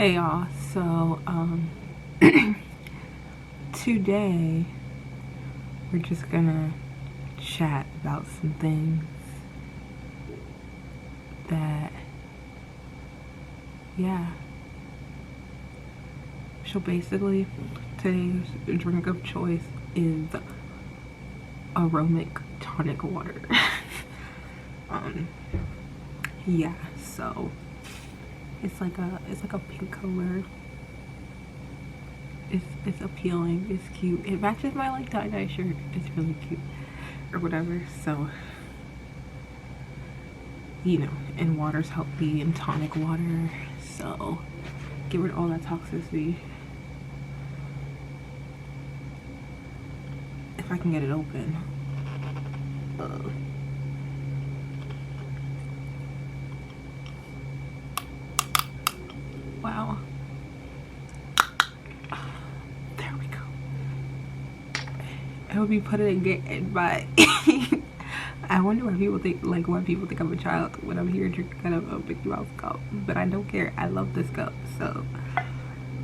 Hey y'all, so today we're just gonna chat about some things that, yeah. So basically, today's drink of choice is aromatic tonic water. um, yeah, so it's like a pink color. It's appealing. It's cute. It matches my like tie-dye shirt. It's really cute, or whatever. So, you know, and water's healthy and tonic water. So, get rid of all that toxicity. If I can get it open. Wow. There we go. I hope you put it again, but I wonder why people think I'm a child when I'm here drinking out of a Mickey Mouse cup. But I don't care. I love this cup, so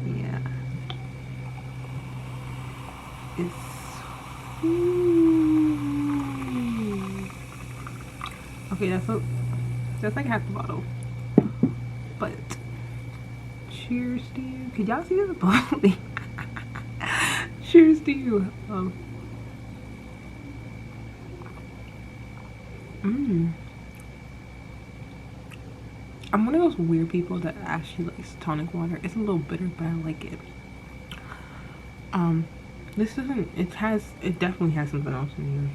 yeah. It's okay. That's like half the bottle. But cheers to you. Can y'all see this bottle? Cheers to you. I'm one of those weird people that actually likes tonic water. It's a little bitter, but I like it. This isn't. It definitely has something else in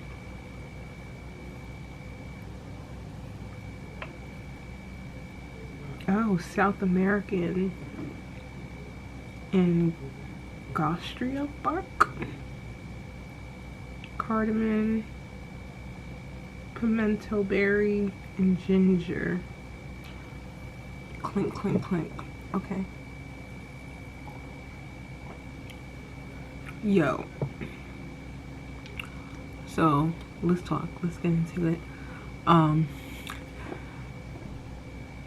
here. Oh, South American Angostura bark, cardamom, pimento berry, and ginger. Clink, clink, clink. Okay. Yo. So, let's talk. Let's get into it.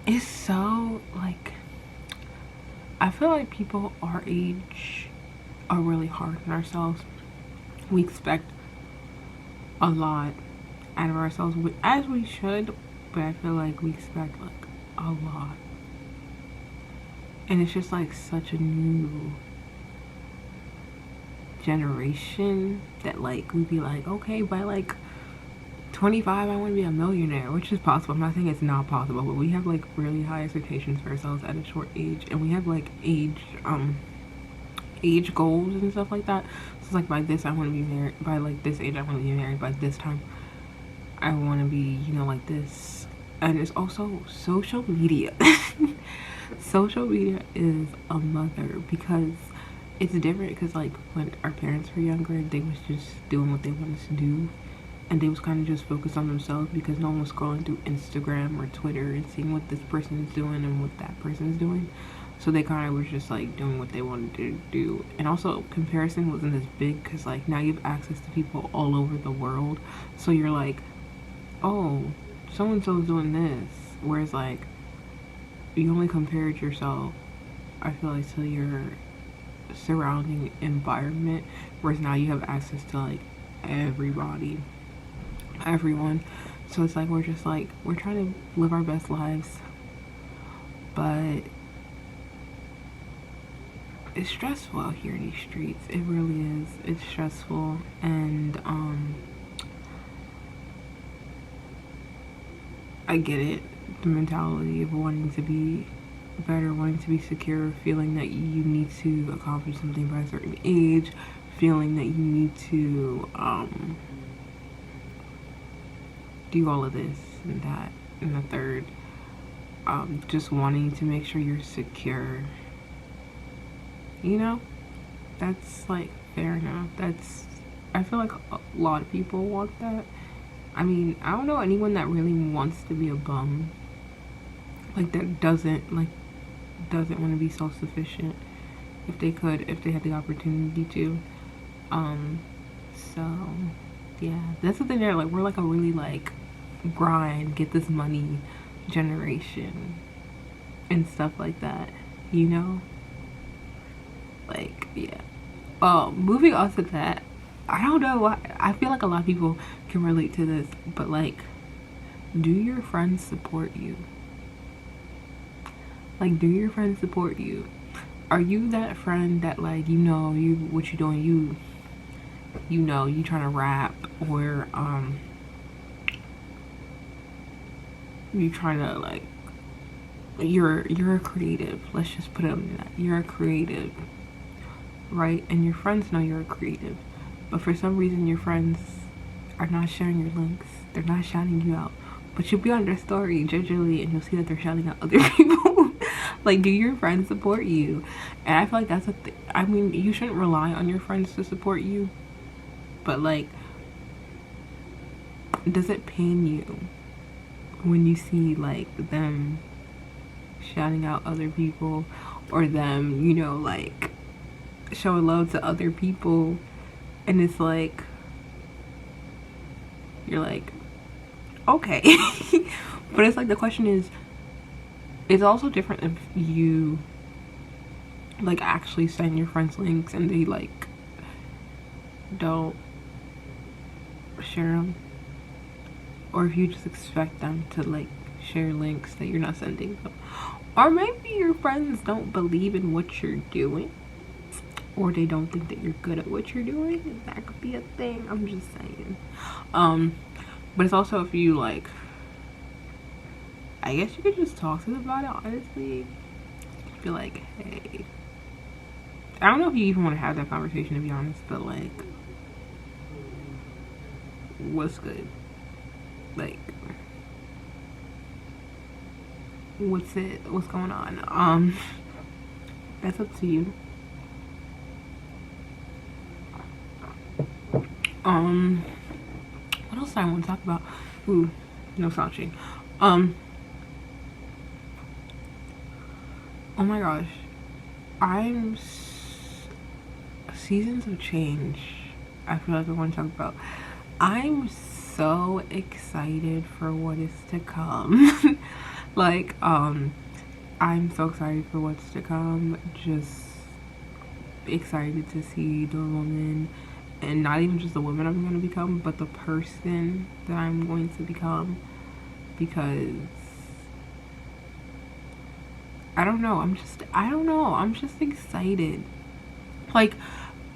It's so, like, I feel like people our age are really hard on ourselves. We expect a lot out of ourselves, as we should, but I feel like we expect, like, a lot. And it's just, like, such a new generation that, like, we'd be like, okay, by, like, 25 I want to be a millionaire, which is possible. I'm not saying it's not possible, but we have like really high expectations for ourselves at a short age, and we have like age goals and stuff like that. So it's like, by this I want to be married, by like this age I want to be married, by this time I want to be, you know, like this. And it's also social media. Social media is a mother, because it's different, because like when our parents were younger, they was just doing what they wanted to do, and they was kind of just focused on themselves, because no one was scrolling through Instagram or Twitter and seeing what this person is doing and what that person is doing. So they kind of was just like doing what they wanted to do. And also, comparison wasn't as big, because like now you have access to people all over the world, so you're like, oh, so and so's doing this, whereas like you only compared yourself, I feel like, to your surrounding environment, whereas now you have access to like everyone. So it's like we're trying to live our best lives, but it's stressful out here in these streets. It really is. It's stressful, and I get it, the mentality of wanting to be better, wanting to be secure, feeling that you need to accomplish something by a certain age, feeling that you need to do all of this and that and the third, just wanting to make sure you're secure, you know. That's like fair enough. I feel like a lot of people want that. I mean, I don't know anyone that really wants to be a bum, like that doesn't want to be self-sufficient if they had the opportunity to. So yeah, that's the thing there. Like, we're like a really like grind, get this money generation and stuff like that. you know? Like, yeah. Moving on to that, I don't know why. I feel like a lot of people can relate to this, but like, do your friends support you? Like, do your friends support you? Are you that friend that, like, you know, you what you doing, you know, you trying to rap, or you trying to, like, you're a creative, let's just put it on that, you're a creative, right? And your friends know you're a creative, but for some reason your friends are not sharing your links, they're not shouting you out, but you'll be on their story gingerly and you'll see that they're shouting out other people. Like, do your friends support you? And I feel like that's a thing. I mean, you shouldn't rely on your friends to support you, but like, does it pain you when you see like them shouting out other people, or them, you know, like showing love to other people, and it's like, you're like, okay. But it's like, the question is, it's also different if you like actually send your friends links and they like don't share them, or if you just expect them to like share links that you're not sending them. Or maybe your friends don't believe in what you're doing, or they don't think that you're good at what you're doing. That could be a thing, I'm just saying. But it's also if you like, I guess you could just talk to them about it, honestly. Be like, hey, I don't know if you even want to have that conversation, to be honest, but like, what's good? Like, what's going on? That's up to you. What else do I want to talk about? Ooh, no slouching. Oh my gosh, seasons of change, I feel like I want to talk about. I'm so excited for what is to come. Like, I'm so excited for what's to come. Just excited to see the woman, and not even just the woman I'm going to become, but the person that I'm going to become, because I don't know, I'm just excited. Like,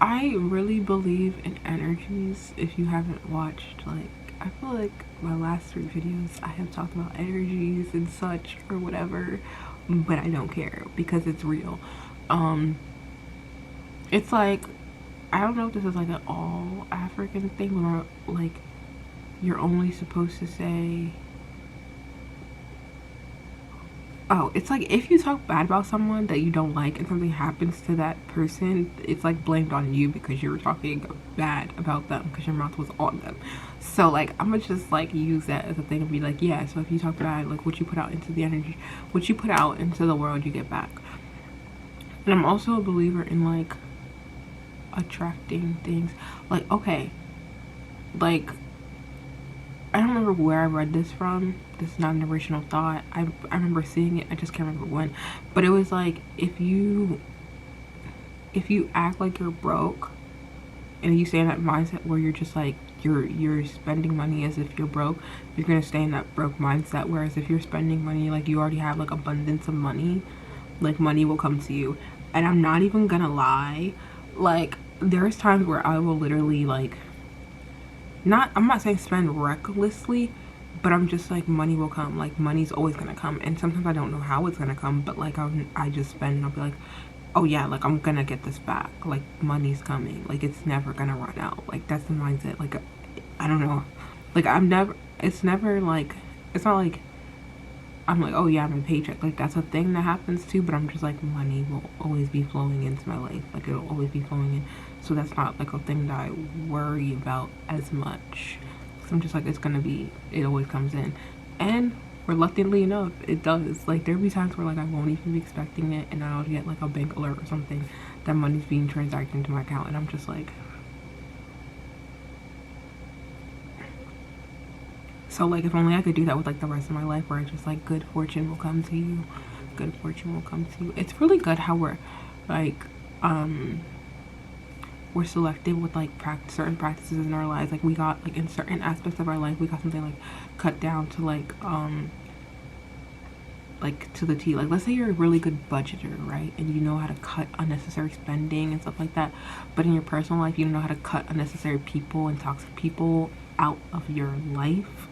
I really believe in energies. If you haven't watched, like, I feel like my last 3 videos I have talked about energies and such or whatever, but I don't care because it's real. It's like, I don't know if this is like an all African thing where like you're only supposed to say, oh, it's like if you talk bad about someone that you don't like and something happens to that person, it's like blamed on you because you were talking bad about them because your mouth was on them. So like, I'm gonna just like use that as a thing and be like, yeah, so if you talk bad, like what you put out into the energy, what you put out into the world, you get back. And I'm also a believer in like attracting things. Like, okay, like, I don't remember where I read this from. This is not an original thought. I remember seeing it, I just can't remember when. But it was like, if you act like you're broke and you stay in that mindset where you're just like, you're spending money as if you're broke, you're gonna stay in that broke mindset. Whereas if you're spending money like you already have like abundance of money, like money will come to you. And I'm not even gonna lie, like there's times where I will literally like, I'm not saying spend recklessly, but I'm just like, money will come. Like, money's always gonna come, and sometimes I don't know how it's gonna come, but like I just spend and I'll be like, oh yeah, like I'm gonna get this back. Like, money's coming. Like, it's never gonna run out. Like, that's the mindset. Like, I don't know. Like, it's never like, it's not like I'm like, oh yeah, I'm a paycheck. Like, that's a thing that happens too, but I'm just like, money will always be flowing into my life. Like, it'll always be flowing in. So that's not like a thing that I worry about as much. So I'm just like, it always comes in. And reluctantly enough, it does. Like, there'll be times where like I won't even be expecting it, and I'll get like a bank alert or something that money's being transacted into my account, and I'm just like, so like, if only I could do that with like the rest of my life, where it's just like good fortune will come to you, good fortune will come to you. It's really good how we're like we're selective with like certain practices in our lives. Like we got like in certain aspects of our life, we got something like cut down to like to the T. Like let's say you're a really good budgeter, right? And you know how to cut unnecessary spending and stuff like that. But in your personal life, you don't know how to cut unnecessary people and toxic people out of your life.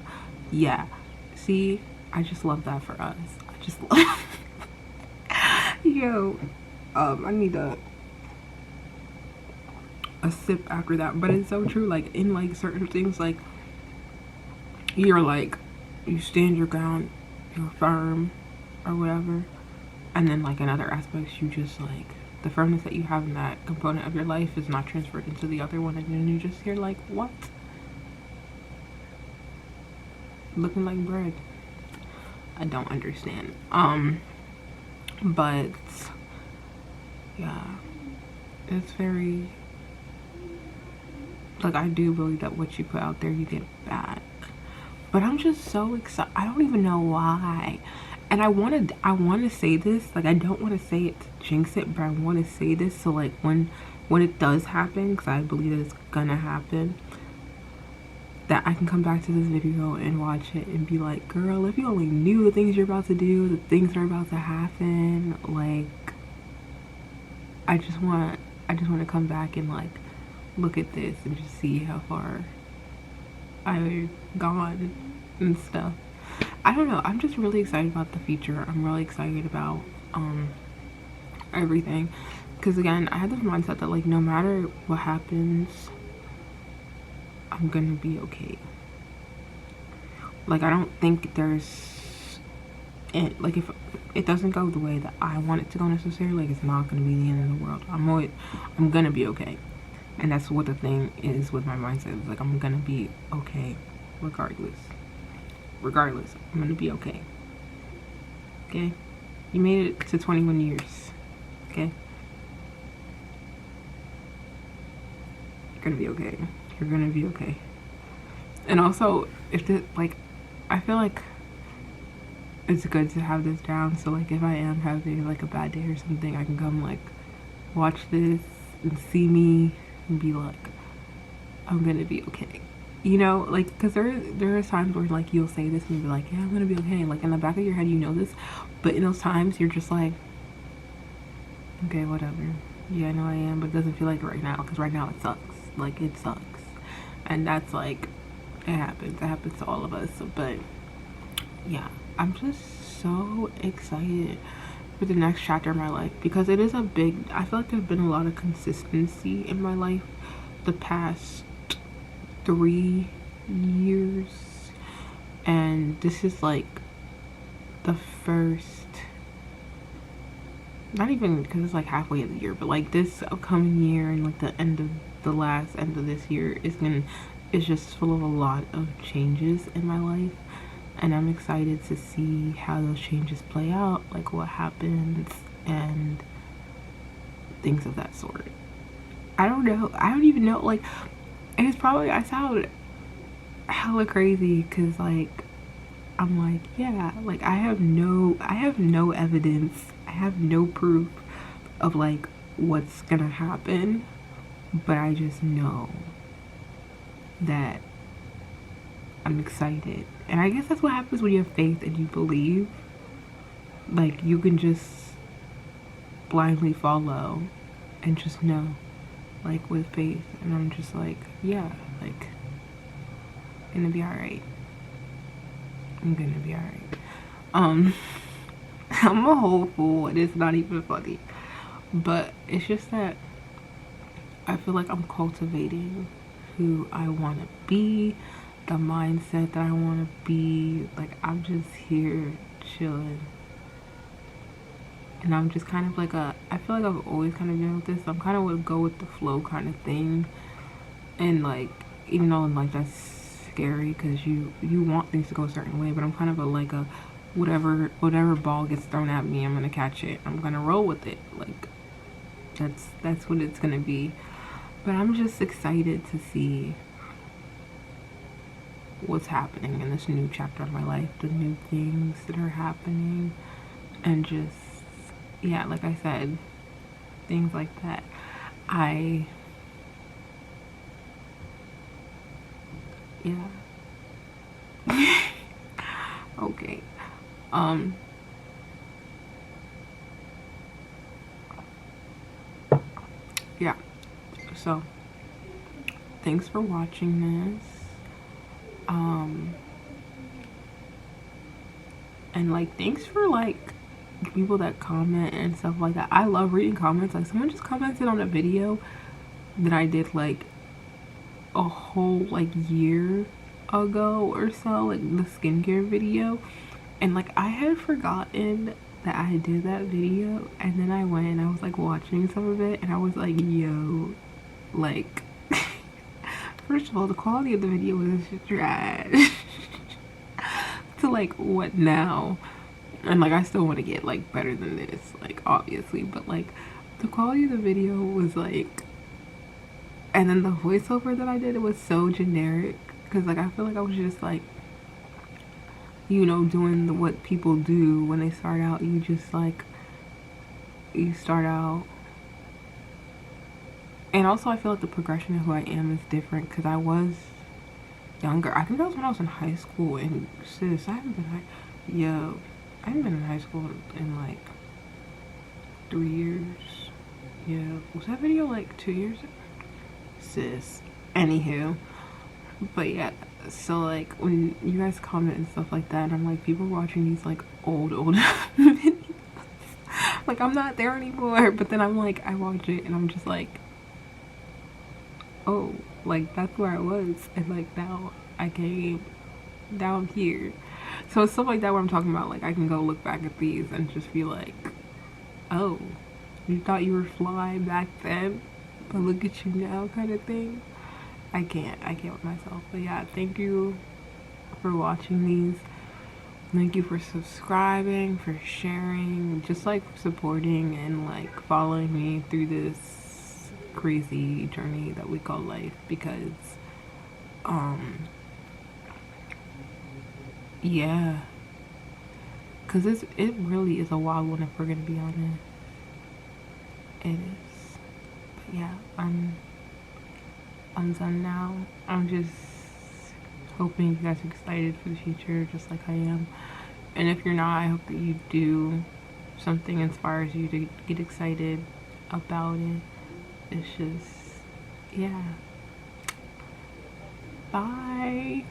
Yeah. See, I just love that for us. I just love yo, I need a sip after that. But it's so true, like in like certain things, like you're like you stand your ground, you're firm or whatever, and then like in other aspects you just like the firmness that you have in that component of your life is not transferred into the other one, and then you just hear like, what? Looking like bread. I don't understand. But yeah, it's very like I do believe that what you put out there you get back. But I'm just so excited. I don't even know why. And I want to say this, like I don't want to say it to jinx it, but I want to say this so like when it does happen, because I believe that it's gonna happen, that I can come back to this video and watch it and be like, girl, if you only knew the things you're about to do, the things that are about to happen, like I just want to come back and like look at this and just see how far I've gone and stuff. I don't know, I'm just really excited about the future. I'm really excited about everything, because again, I have this mindset that like no matter what happens, I'm gonna be okay. Like I don't think there's like if it doesn't go the way that I want it to go necessarily, like it's not gonna be the end of the world. I'm gonna be okay. And that's what the thing is with my mindset. It's like I'm gonna be okay regardless. I'm gonna be okay. Okay? You made it to 21 years. Okay? You're gonna be okay. You're gonna be okay. And also, if this, like, I feel like it's good to have this down, so like if I am having like a bad day or something, I can come like watch this and see me and be like, I'm gonna be okay. You know, like, because there are times where like you'll say this and you'll be like, yeah, I'm gonna be okay, like in the back of your head you know this, but in those times you're just like, okay, whatever, yeah, I know I am, but it doesn't feel like it right now, because right now it sucks. Like it sucks. And that's like, it happens to all of us. But yeah, I'm just so excited for the next chapter of my life, because it is a big, I feel like there's been a lot of consistency in my life the past 3 years, and this is like the first, not even because it's like halfway of the year, but like this upcoming year and like the end of this year is just full of a lot of changes in my life, and I'm excited to see how those changes play out, like what happens and things of that sort. I don't know, I don't even know, like, and it's probably, I sound hella crazy because like I'm like, yeah, like I have no evidence, I have no proof of like what's gonna happen, but I just know that I'm excited. And I guess that's what happens when you have faith and you believe. Like you can just blindly follow and just know, like with faith. And I'm just like, yeah, like gonna be alright. I'm gonna be alright. I'm a whole fool and it's not even funny, but it's just that I feel like I'm cultivating who I want to be, the mindset that I want to be. Like I'm just here chilling, and I'm just kind of like I feel like I've always kind of been with this. I'm kind of would go with the flow kind of thing, and like even though like that's scary because you want things to go a certain way, but I'm kind of like a whatever ball gets thrown at me, I'm gonna catch it. I'm gonna roll with it. Like that's what it's gonna be. But I'm just excited to see what's happening in this new chapter of my life, the new things that are happening, and just, yeah, like I said, things like that. Yeah. Okay. Um, yeah. So, thanks for watching this. And like, thanks for like people that comment and stuff like that. I love reading comments. Like, someone just commented on a video that I did like a whole like year ago or so, like the skincare video, and like I had forgotten that I did that video, and then I went and I was like watching some of it, and I was like, yo, like first of all, the quality of the video was trash. To like, what now? And like, I still want to get like better than this, like obviously, but like the quality of the video was like, and then the voiceover that I did, it was so generic, because like I feel like I was just like, you know, doing what people do when they start out. You just like, you start out, and also I feel like the progression of who I am is different, because I was younger. I think that was when I was in high school, and sis, I haven't been in high school in like 3 years. Yeah, was that video like 2 years? Sis. Anywho, but yeah, so like when you guys comment and stuff like that, and I'm like, people watching these like old videos. Like, I'm not there anymore, but then I'm like, I watch it and I'm just like, oh, like that's where I was, and like now I came down here. So it's stuff like that where I'm talking about, like I can go look back at these and just be like, oh, you thought you were fly back then, but look at you now, kind of thing. I can't with myself. But yeah, thank you for watching these. Thank you for subscribing, for sharing, just like supporting and like following me through this crazy journey that we call life, because yeah, because it really is a wild one, if we're gonna be honest. It is. But yeah, I'm done now. I'm just hoping you guys are excited for the future, just like I am. And if you're not, I hope that you do. Something inspires you to get excited about it. It's just, yeah. Bye.